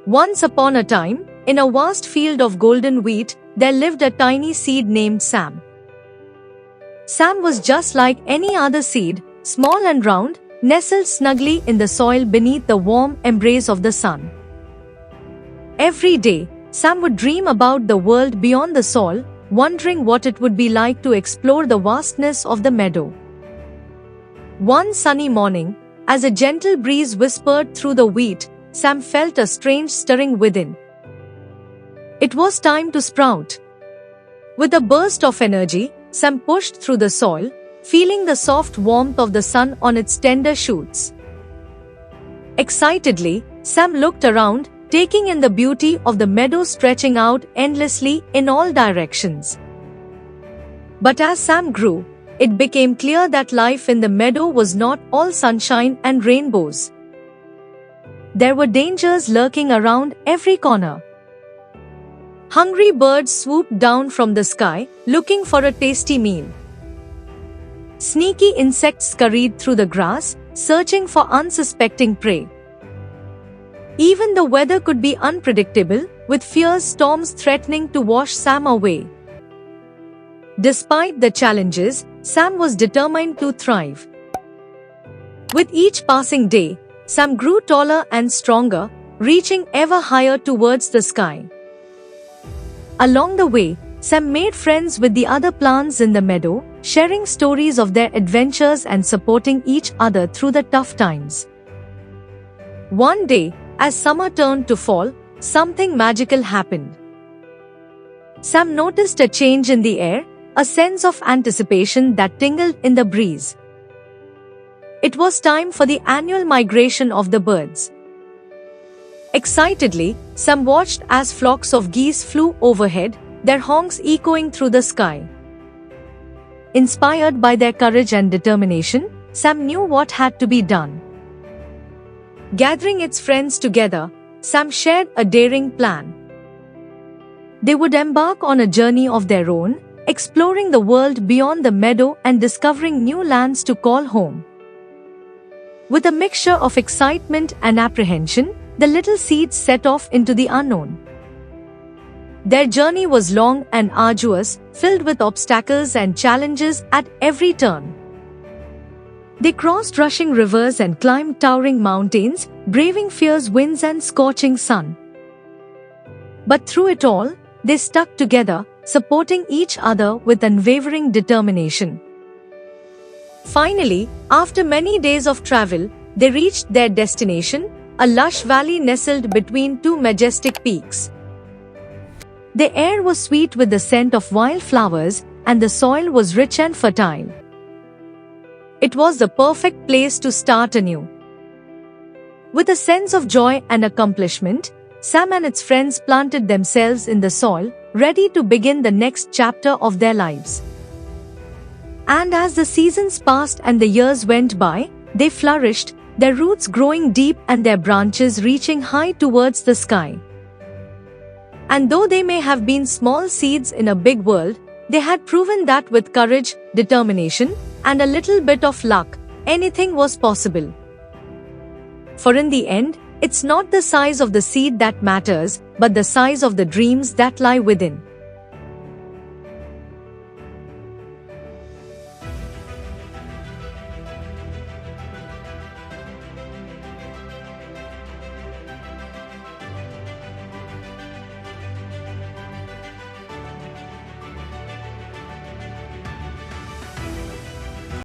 Once upon a time, in a vast field of golden wheat, there lived a tiny seed named Sam. Sam was just like any other seed, small and round, nestled snugly in the soil beneath the warm embrace of the sun. Every day, Sam would dream about the world beyond the soil, wondering what it would be like to explore the vastness of the meadow. One sunny morning, as a gentle breeze whispered through the wheat, Sam felt a strange stirring within. It was time to sprout. With a burst of energy, Sam pushed through the soil, feeling the soft warmth of the sun on its tender shoots. Excitedly, Sam looked around, taking in the beauty of the meadow stretching out endlessly in all directions. But as Sam grew, it became clear that life in the meadow was not all sunshine and rainbows. There were dangers lurking around every corner. Hungry birds swooped down from the sky, looking for a tasty meal. Sneaky insects scurried through the grass, searching for unsuspecting prey. Even the weather could be unpredictable, with fierce storms threatening to wash Sam away. Despite the challenges, Sam was determined to thrive. With each passing day, Sam grew taller and stronger, reaching ever higher towards the sky. Along the way, Sam made friends with the other plants in the meadow, sharing stories of their adventures and supporting each other through the tough times. One day, as summer turned to fall, something magical happened. Sam noticed a change in the air, a sense of anticipation that tingled in the breeze. It was time for the annual migration of the birds. Excitedly, Sam watched as flocks of geese flew overhead, their honks echoing through the sky. Inspired by their courage and determination, Sam knew what had to be done. Gathering its friends together, Sam shared a daring plan. They would embark on a journey of their own, exploring the world beyond the meadow and discovering new lands to call home. With a mixture of excitement and apprehension, the little seeds set off into the unknown. Their journey was long and arduous, filled with obstacles and challenges at every turn. They crossed rushing rivers and climbed towering mountains, braving fierce winds and scorching sun. But through it all, they stuck together, supporting each other with unwavering determination. Finally, after many days of travel, they reached their destination, a lush valley nestled between two majestic peaks. The air was sweet with the scent of wildflowers, and the soil was rich and fertile. It was the perfect place to start anew. With a sense of joy and accomplishment, Sam and its friends planted themselves in the soil, ready to begin the next chapter of their lives. And as the seasons passed and the years went by, they flourished, their roots growing deep and their branches reaching high towards the sky. And though they may have been small seeds in a big world, they had proven that with courage, determination, and a little bit of luck, anything was possible. For in the end, it's not the size of the seed that matters, but the size of the dreams that lie within.